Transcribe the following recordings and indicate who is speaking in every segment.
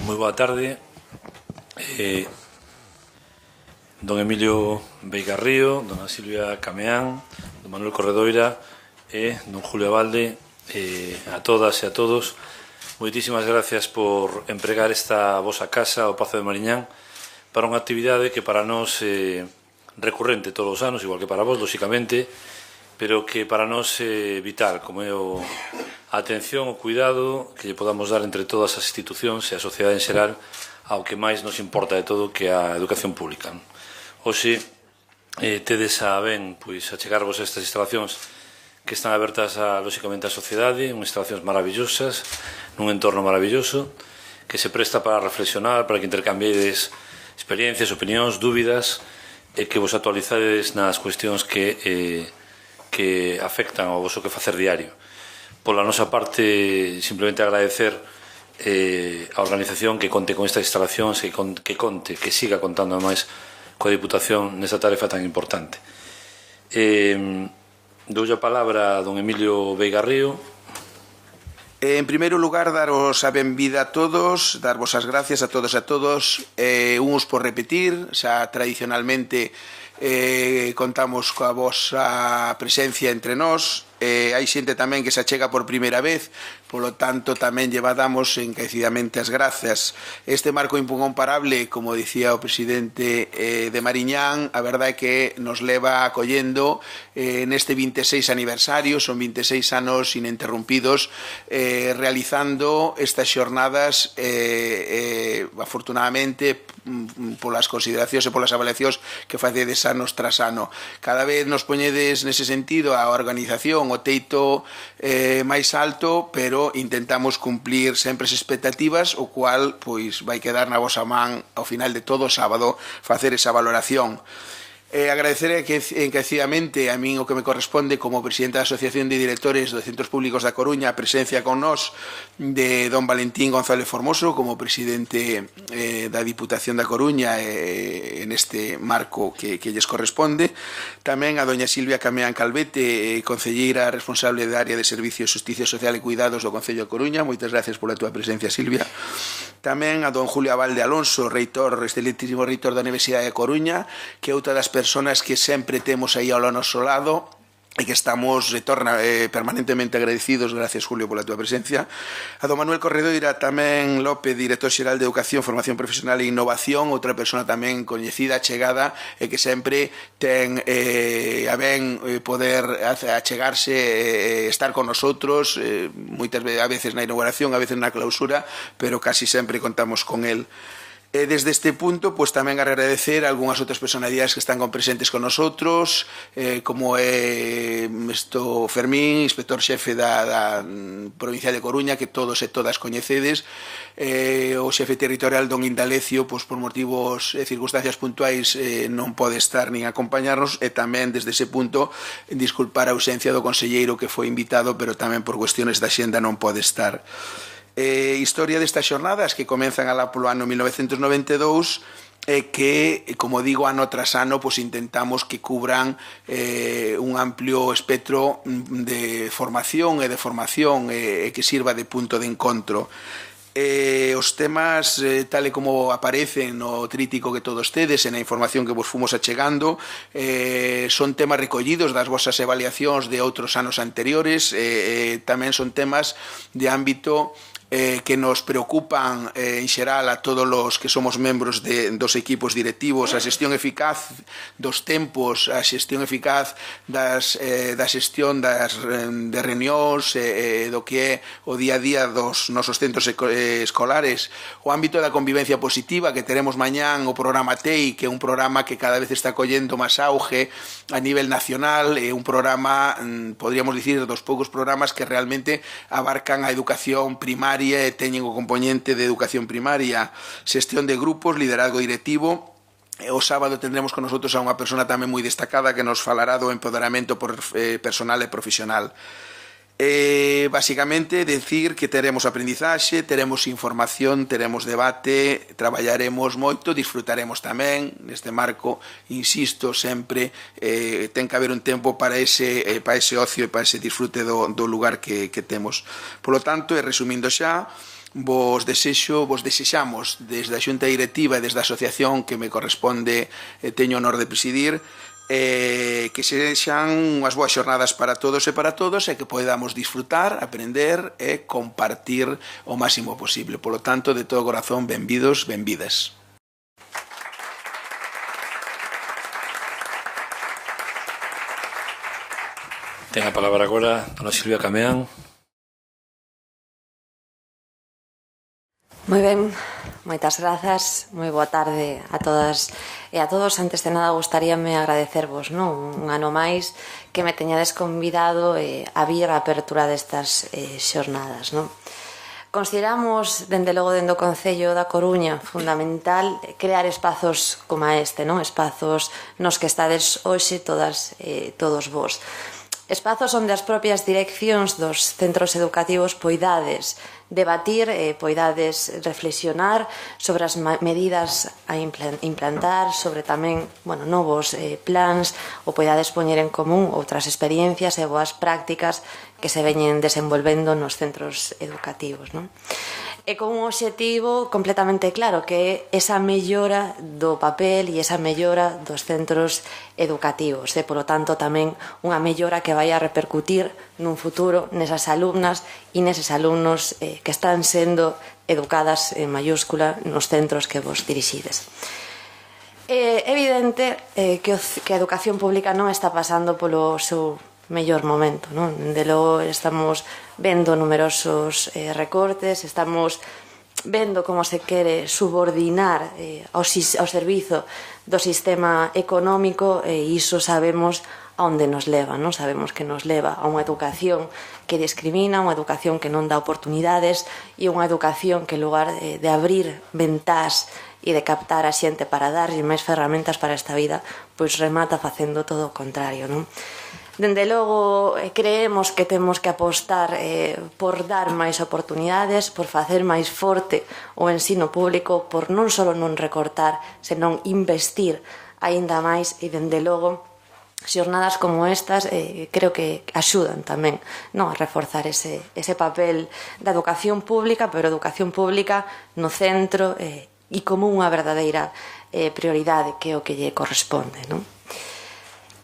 Speaker 1: Moi boa tarde. Don Emilio Veigarrío, dona Silvia Cameán, don Manuel Corredoira e don Julio Abalde, a todas e a todos, moitísimas gracias por empregar esta vosa casa, o Pazo de Mariñán, para unha actividade que para nós é recurrente todos os anos, igual que para vos, lóxicamente, pero que para nós é vital, como é a atención, o cuidado que lle podamos dar entre todas as institucións e a sociedade en xeral ao que máis nos importa de todo, que a educación pública. Hoxe tedes a ben achegarvos a estas instalacións que están abertas lóxicamente á sociedade, unhas instalacións maravillosas, nun entorno maravilloso, que se presta para reflexionar, para que intercambiedes experiencias, opinións, dúbidas, e que vos actualizades nas cuestións que afectan ao voso que facer diario. Pola nosa parte, simplemente agradecer a organización que conte con estas instalacións, que siga contando máis coa Diputación nesta tarefa tan importante. Doulle a palabra a don Emilio Veigarrío.
Speaker 2: En primeiro lugar, daros a benvida a todos, darvos as gracias a todos e a todos, uns por repetir, xa tradicionalmente contamos coa vosa presencia entre nós, hai xente tamén que se achega por primeira vez, polo tanto tamén llevadamos encarecidamente as grazas. Este marco incomparable, como dicía o presidente de Mariñán, a verdade é que nos leva acollendo neste 26 aniversario, son 26 anos ininterrumpidos, realizando estas xornadas afortunadamente polas consideracións e polas avaliacións que facedes anos tras ano. Cada vez nos poñedes nese sentido a organización o teito máis alto, pero intentamos cumplir sempre as expectativas, o cual vai quedar na vosa man ao final de todo o sábado facer esa valoración. Agradecer encarecidamente a min o que me corresponde como presidente da Asociación de Directores de Centros Públicos da Coruña a presencia con nós de don Valentín González Formoso como presidente da Diputación da Coruña en este marco que lles corresponde. Tamén a doña Silvia Cameán Calvete, concelleira responsable da área de Servicios, Xusticia Social e Cuidados do Concello de Coruña. Moitas gracias pola túa presencia, Silvia. Tamén a don Julio Abalde Alonso, reitor, excelentísimo reitor da Universidade de Coruña, que é outra das persoas que sempre temos aí ao noso lado e que estamos permanentemente agradecidos. Gracias, Julio, pola túa presencia. A don Manuel Corredoira tamén López, director xeral de Educación, Formación Profesional e Innovación, outra persona tamén coñecida, achegada, e que sempre ten a ben poder achegarse, estar con nosotros, moitas veces, a veces na inauguración, a veces na clausura, pero casi sempre contamos con él. Desde este punto, tamén agradecer a algunhas outras personalidades que están presentes con nosotros, como é Fermín, inspector xefe da provincia de Coruña, que todos e todas coñecedes, o xefe territorial don Indalecio, por motivos e circunstancias puntuais non pode estar nin acompañarnos, e tamén desde ese punto disculpar a ausencia do conselleiro que foi invitado, pero tamén por cuestiones da xenda non pode estar. Historia destas xornadas que comenzan alá polo ano 1992 e que, como digo, ano tras ano intentamos que cubran un amplio espectro de formación e que sirva de punto de encontro. Os temas, tal e como aparecen no trítico que todos tedes e na información que vos fomos achegando, son temas recollidos das vosas evaluacións de outros anos anteriores, tamén son temas de ámbito que nos preocupan en xeral a todos os que somos membros dos equipos directivos, a xestión eficaz dos tempos, a xestión eficaz da xestión de reunións, do que é o día a día dos nosos centros escolares, o ámbito da convivencia positiva, que teremos mañán o programa TEI, que é un programa que cada vez está collendo máis auge a nivel nacional, é un programa, podríamos dicir, dos poucos programas que realmente abarcan a educación primaria e teñen o componente de educación primaria, xestión de grupos, liderazgo directivo. O sábado tendremos con nosotros a unha persona tamén moi destacada que nos falará do empoderamento personal e profesional. Básicamente, decir que teremos aprendizaxe, teremos información, teremos debate, traballaremos moito, disfrutaremos tamén neste marco, insisto, sempre ten que haber un tempo para ese ocio e para ese disfrute do lugar que temos. Por lo tanto, e resumindo xa, vos desexamos desde a Xunta Directiva e desde a asociación que me corresponde teño o honor de presidir, que sexan unhas boas xornadas para todos e que podamos disfrutar, aprender e compartir o máximo posible. Polo tanto, de todo corazón, benvidos, benvidas.
Speaker 1: Ten a palabra agora dona Silvia Cameán.
Speaker 3: Moi ben, moitas grazas, moi boa tarde a todas e a todos. Antes de nada, gustaríame agradecervos un ano máis que me teñades convidado a vir a apertura destas xornadas. Consideramos, dende logo, dende o Concello da Coruña, fundamental crear espazos como este, espazos nos que estades hoxe todas e todos vos. Espazos onde as propias direccións dos centros educativos poidades debatir, poidades reflexionar sobre as medidas a implantar, sobre tamén novos plans, ou poidades poñer en común outras experiencias e boas prácticas que se veñen desenvolvendo nos centros educativos. E con un obxectivo completamente claro, que é esa mellora do papel e esa mellora dos centros educativos e, polo tanto, tamén unha mellora que vai a repercutir nun futuro nesas alumnas e neses alumnos que están sendo educadas en mayúscula nos centros que vos dirixides. É evidente que a educación pública non está pasando polo seu mellor momento, Dende logo estamos vendo numerosos recortes, estamos vendo como se quere subordinar ao servizo do sistema económico e iso sabemos a onde nos leva, Sabemos que nos leva a unha educación que discrimina, unha educación que non dá oportunidades e unha educación que, en lugar de abrir ventás e de captar a xente para darlle máis ferramentas para esta vida, pois remata facendo todo o contrario, Dende logo, creemos que temos que apostar por dar máis oportunidades, por facer máis forte o ensino público, por non só non recortar, senón investir aínda máis e, dende logo, xornadas como estas creo que axudan tamén a reforzar ese papel da educación pública, pero educación pública no centro e como unha verdadeira prioridade que é o que lle corresponde,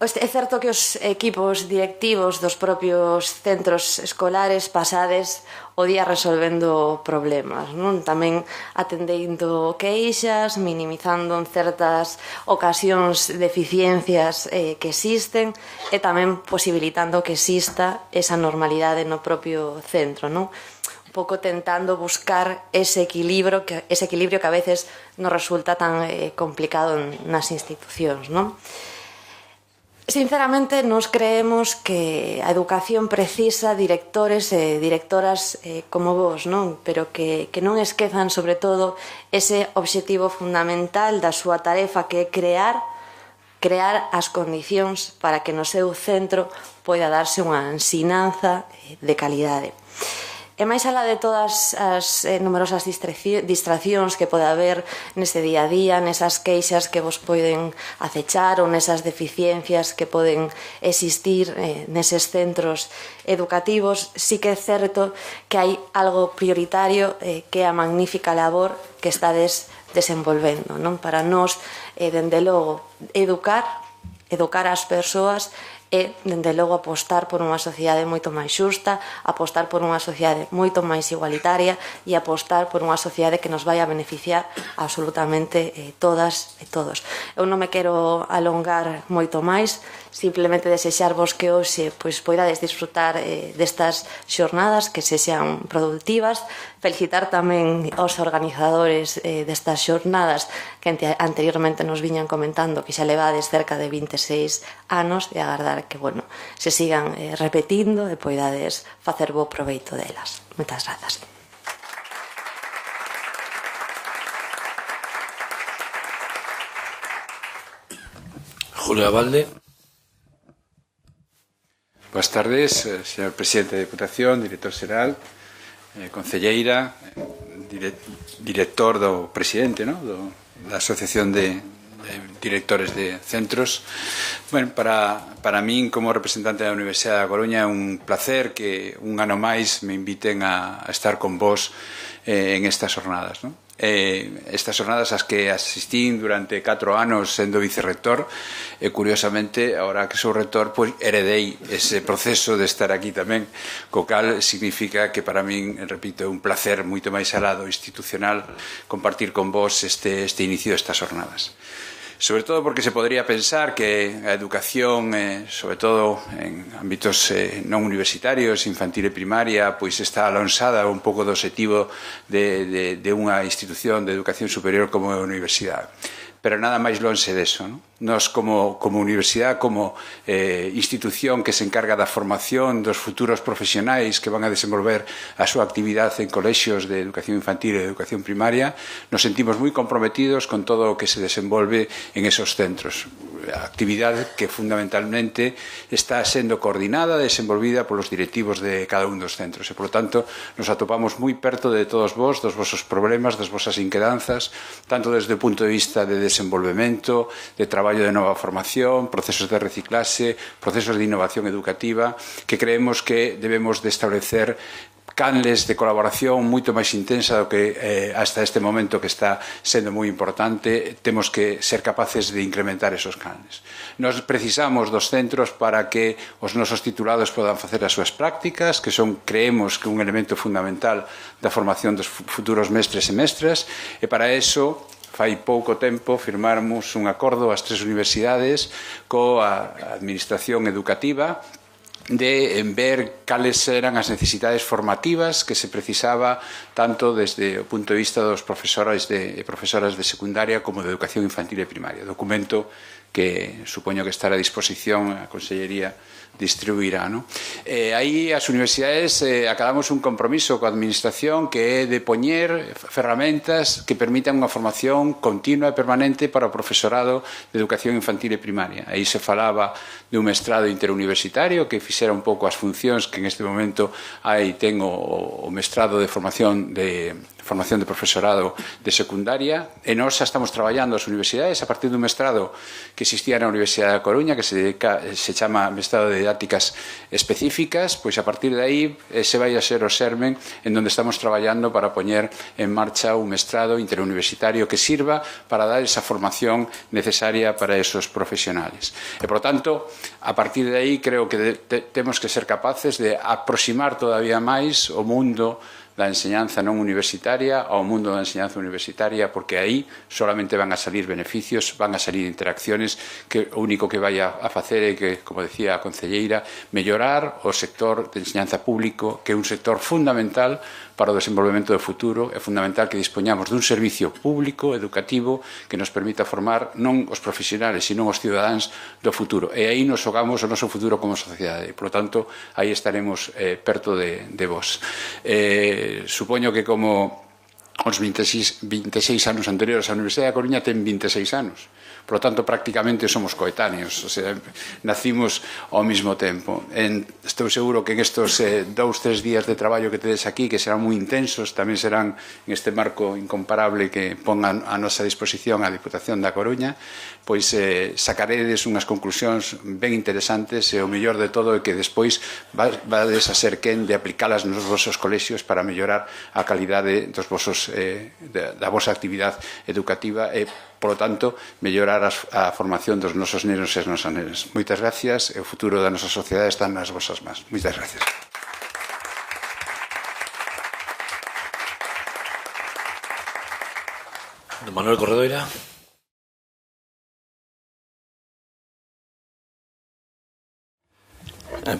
Speaker 3: É certo que os equipos directivos dos propios centros escolares pasades o día resolvendo problemas, tamén atendendo queixas, minimizando en certas ocasións deficiencias que existen e tamén posibilitando que exista esa normalidade no propio centro, un pouco tentando buscar ese equilibrio que a veces nos resulta tan complicado nas institucións, Sinceramente, nos creemos que a educación precisa directores e directoras como vos, pero que non esquezan, sobre todo, ese obxectivo fundamental da súa tarefa, que é crear as condicións para que no seu centro poida darse unha ensinanza de calidade. E máis alá de todas as numerosas distraccións que pode haber nese día a día, nesas queixas que vos poden acechar ou nesas deficiencias que poden existir neses centros educativos, sí que é certo que hai algo prioritario que é a magnífica labor que estades desenvolvendo. Para nós, dende logo, educar as persoas e, dende logo, apostar por unha sociedade moito máis xusta, apostar por unha sociedade moito máis igualitaria e apostar por unha sociedade que nos vai a beneficiar absolutamente todas e todos. Eu non me quero alongar moito máis, simplemente desexarvos que hoxe poidades disfrutar destas xornadas, que sexan productivas, felicitar tamén aos organizadores destas xornadas que anteriormente nos viñan comentando que xa levades cerca de 26 anos e agardar que, se sigan repetindo e poidades facer bo proveito delas. Moitas grazas.
Speaker 1: Julio Abalde.
Speaker 4: Boas tardes, señor presidente da Deputación, director xeral, concelleira, director do presidente da Asociación de Directores de Centros. Bueno, para min, como representante da Universidade da Coruña, é un placer que un ano máis me inviten a estar con vos en estas jornadas, non? Estas jornadas as que asistín durante 4 anos sendo vicerrector e curiosamente, agora que sou rector, pois heredei ese proceso de estar aquí tamén, co cal significa que para min, repito, é un placer moito máis alado institucional compartir con vos este inicio destas jornadas. Sobre todo porque se podría pensar que a educación, sobre todo en ámbitos non universitarios, infantil e primaria, pois está alonsada un pouco do obxectivo de unha institución de educación superior como a universidade. Pero nada máis lonxe deso, non? Nos como universidade, como institución que se encarga da formación dos futuros profesionais que van a desenvolver a súa actividade en colexios de educación infantil e de educación primaria, nos sentimos moi comprometidos con todo o que se desenvolve en esos centros. A actividade que fundamentalmente está sendo coordinada e desenvolvida polos directivos de cada un dos centros e, por lo tanto, nos atopamos moi perto de todos vos, dos vosos problemas, das vosas inquedanzas, tanto desde o punto de vista de desenvolvemento, de traballo de nova formación, procesos de reciclaxe, procesos de innovación educativa, que creemos que debemos de establecer canles de colaboración moito máis intensa do que hasta este momento, que está sendo moi importante. Temos que ser capaces de incrementar esos canles. Nos precisamos dos centros para que os nosos titulados podan facer as súas prácticas, que son, creemos, que un elemento fundamental da formación dos futuros mestres e mestras, e para eso fai pouco tempo firmamos un acordo ás 3 universidades coa administración educativa de ver cales eran as necesidades formativas que se precisaba tanto desde o punto de vista dos profesores e profesoras de secundaria como de educación infantil e primaria. Documento que supoño que estará a disposición a Consellería distribuirá, non? Aí as universidades acabamos un compromiso coa administración que é de poñer ferramentas que permitan unha formación continua e permanente para o profesorado de educación infantil e primaria. Aí se falaba de un mestrado interuniversitario que fixera un pouco as funcións que en este momento ten o mestrado de formación de profesorado de secundaria, e nós xa estamos traballando as universidades a partir dun mestrado que existía na Universidade da Coruña que se chama Mestrado de Didácticas Específicas. Pois a partir de aí ese vai a ser o xermen en donde estamos traballando para poñer en marcha un mestrado interuniversitario que sirva para dar esa formación necesaria para esos profesionales. E, por tanto, a partir de aí creo que temos que ser capaces de aproximar todavía máis o mundo da enseñanza non universitaria ao mundo da enseñanza universitaria, porque aí solamente van a salir beneficios, van a salir interacciones que o único que vai a facer é que, como decía a concelleira, mellorar o sector de enseñanza público, que é un sector fundamental para o desenvolvemento do futuro. É fundamental que dispoñamos dun servicio público, educativo, que nos permita formar non os profesionales, sino os cidadáns do futuro. E aí nos xogamos o noso futuro como sociedade. Por lo tanto, aí estaremos perto de vos. Supoño que como os 26 anos anteriores a Universidade da Coruña ten 26 anos. Por lo tanto, prácticamente somos coetáneos, o sea, nacimos ao mesmo tempo. Estou seguro que en estos 2-3 días de traballo que tedes aquí, que serán moi intensos, tamén serán en este marco incomparable que pongan a nosa disposición a Diputación da Coruña, pois sacaredes unhas conclusións ben interesantes, e o mellor de todo é que despois vades a ser quen de aplicalas nos vosos colexios para mellorar a calidade dos vosos, da vosa actividade educativa e, por lo tanto, mellorar a formación dos nosos nenos e as nosas nenas. Moitas gracias, e o futuro da nosa sociedade está nas vosas mans. Moitas gracias.
Speaker 1: Don Manuel Corredoira.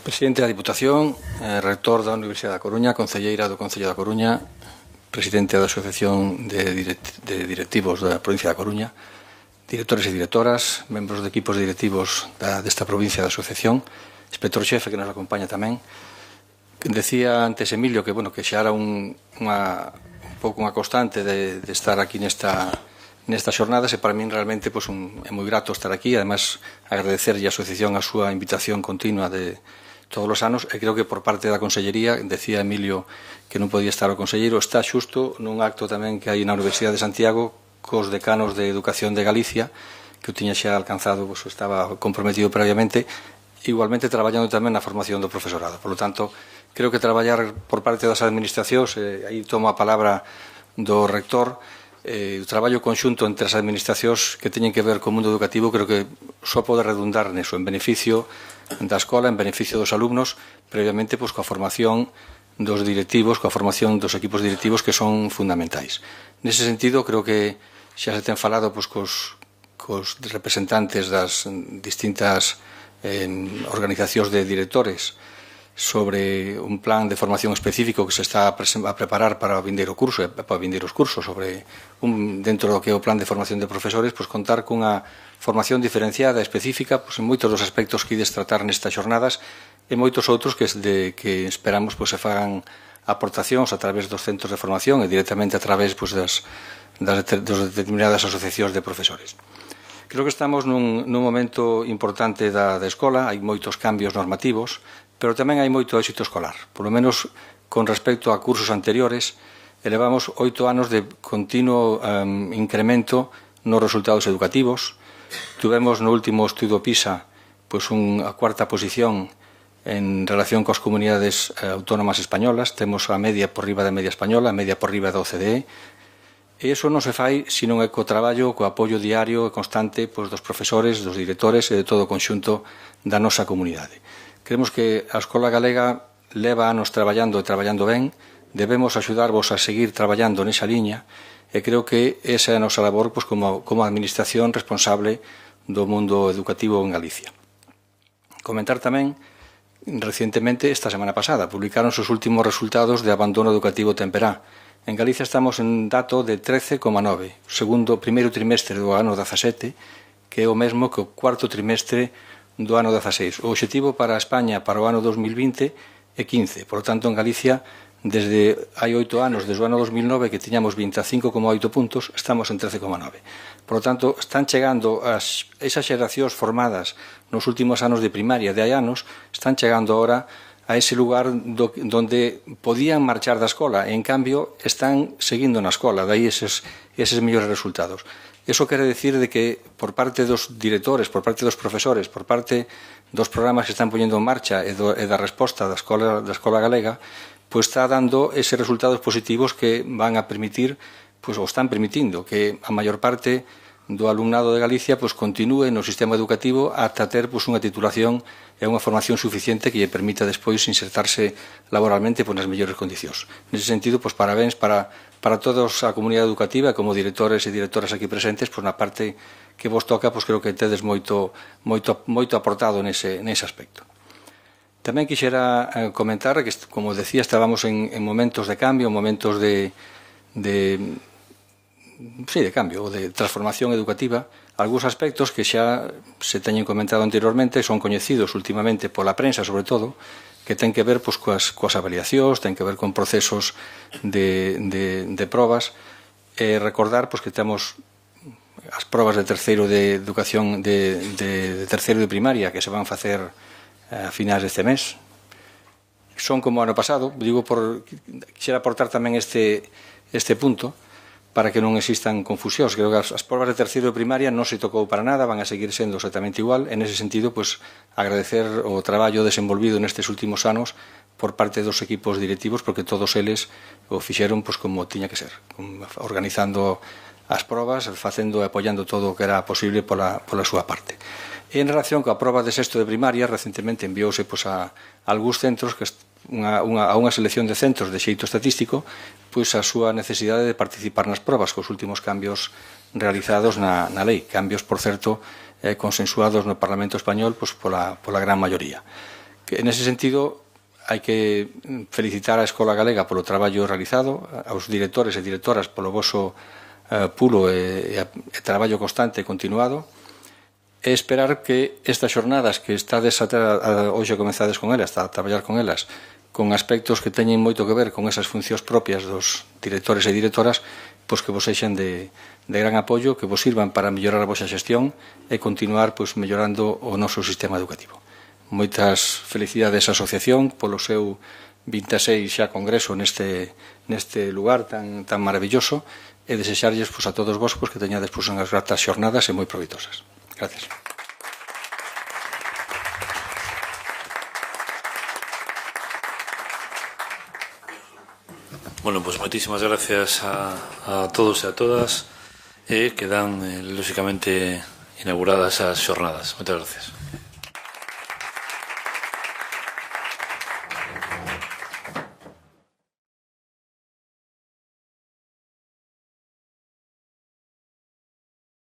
Speaker 5: Presidente da Diputación, rector da Universidade da Coruña, concelleira do Concello da Coruña, presidente da Asociación de Directivos da Provincia da Coruña, directores e directoras, membros de equipos directivos desta provincia da asociación, inspector xefe que nos acompaña tamén. Decía antes Emilio que xa era un pouco unha constante de estar aquí nestas xornadas, e para min realmente é moi grato estar aquí. Además, agradecerlle a asociación a súa invitación continua de todos os anos, e creo que por parte da Consellería, decía Emilio que non podía estar o conselleiro, está xusto nun acto tamén que hai na Universidade de Santiago cos decanos de Educación de Galicia, que o tiña xa alcanzado, estaba comprometido previamente, igualmente traballando tamén na formación do profesorado. Por lo tanto, creo que traballar por parte das administracións, aí tomo a palabra do rector, o traballo conxunto entre as administracións que teñen que ver co mundo educativo, creo que só pode redundar neso, en beneficio da escola, en beneficio dos alumnos, previamente pois, coa formación dos directivos, coa formación dos equipos directivos que son fundamentais. Nese sentido, creo que xa se ten falado pois, cos representantes das distintas organizacións de directores sobre un plan de formación específico que se está a preparar para o vindeiro curso, para vindeiros cursos, sobre dentro do que é o plan de formación de profesores, pois contar cunha formación diferenciada, específica, pois en moitos dos aspectos que ides tratar nestas xornadas e moitos outros que esperamos pois se fagan aportacións a través dos centros de formación e directamente a través pois das determinadas asociacións de profesores. Creo que estamos nun momento importante da escola, hai moitos cambios normativos, pero tamén hai moito éxito escolar. Por lo menos, con respecto a cursos anteriores, elevamos 8 anos de continuo incremento nos resultados educativos. Tuvemos no último estudo PISA pois a cuarta posición en relación coas comunidades autónomas españolas. Temos a media por riba da media española, a media por riba da OCDE. E iso non se fai senón é co traballo, co apoio diario e constante pois, dos profesores, dos directores e de todo o conxunto da nosa comunidade. Creemos que a Escola Galega leva anos traballando e traballando ben, debemos axudarvos a seguir traballando nesa liña e creo que esa é a nosa labor pois, como administración responsable do mundo educativo en Galicia. Comentar tamén, recientemente, esta semana pasada, publicaron os últimos resultados de abandono educativo temperá. En Galicia estamos en dato de 13,9, segundo primeiro trimestre do ano 17, que é o mesmo que o cuarto trimestre do ano 16. O obxectivo para España para o ano 2020 é 15. Por lo tanto, en Galicia, desde hai 8 anos, desde o ano 2009, que tiñamos 25,8 puntos, estamos en 13,9. Por lo tanto, están chegando esas xeracións formadas nos últimos anos de primaria de hai anos, están chegando ahora a ese lugar donde podían marchar da escola e, en cambio, están seguindo na escola, dai eses mellores resultados. Eso quere decir de que por parte dos directores, por parte dos profesores, por parte dos programas que están poñendo en marcha e da resposta da Escola Galega, pois está dando eses resultados positivos que van a permitir, pois ou están permitindo que a maior parte do alumnado de Galicia pois continúe no sistema educativo ata ter pois unha titulación e unha formación suficiente que lle permita despois insertarse laboralmente pois nas mellores condicións. Nese sentido, pois parabéns para todos a comunidade educativa, como directores e directoras aquí presentes, pois na parte que vos toca, pois creo que tedes moito aportado nese aspecto. Tamén quixera comentar que, como decía, estábamos en momentos de cambio, momentos de cambio, de transformación educativa. Algúns aspectos que xa se teñen comentado anteriormente son coñecidos últimamente pola prensa, sobre todo, que ten que ver pois, coas avaliacións, ten que ver con procesos de probas, e recordar pois, que temos as probas de terceiro de educación de terceiro de primaria que se van facer a finais deste mes. Son como ano pasado, quixera aportar tamén este punto para que non existan confusións. Creo que as probas de terceiro de primaria non se tocou para nada, van a seguir sendo exactamente igual. En ese sentido, pues, agradecer o traballo desenvolvido nestes últimos anos por parte dos equipos directivos, porque todos eles o fixeron pues, como tiña que ser, organizando as probas, facendo e apoiando todo o que era posible pola súa parte. E en relación coa proba de sexto de primaria, recentemente enviouse pues, a algúns centros que a unha selección de centros de xeito estatístico pois a súa necesidade de participar nas probas cos últimos cambios realizados na lei, cambios, por certo, consensuados no Parlamento Español pois, pola gran maioría. En ese sentido, hai que felicitar a Escola Galega polo traballo realizado, aos directores e directoras polo voso pulo e traballo constante e continuado, e esperar que estas xornadas que estades hoxe comenzades con elas, a traballar con elas, con aspectos que teñen moito que ver con esas funcións propias dos directores e directoras, pois que vos sexan de gran apoio, que vos sirvan para mellorar a vosa xestión e continuar pois, mellorando o noso sistema educativo. Moitas felicidades á asociación polo seu 26 xa congreso neste lugar tan maravilloso e desexarlles pois, a todos vos pois, que teñades pois, unhas gratas xornadas e moi proveitosas. Gracias.
Speaker 1: Bueno, pois moitísimas gracias a todos e a todas, quedan, lóxicamente, inauguradas as xornadas. Moitas gracias.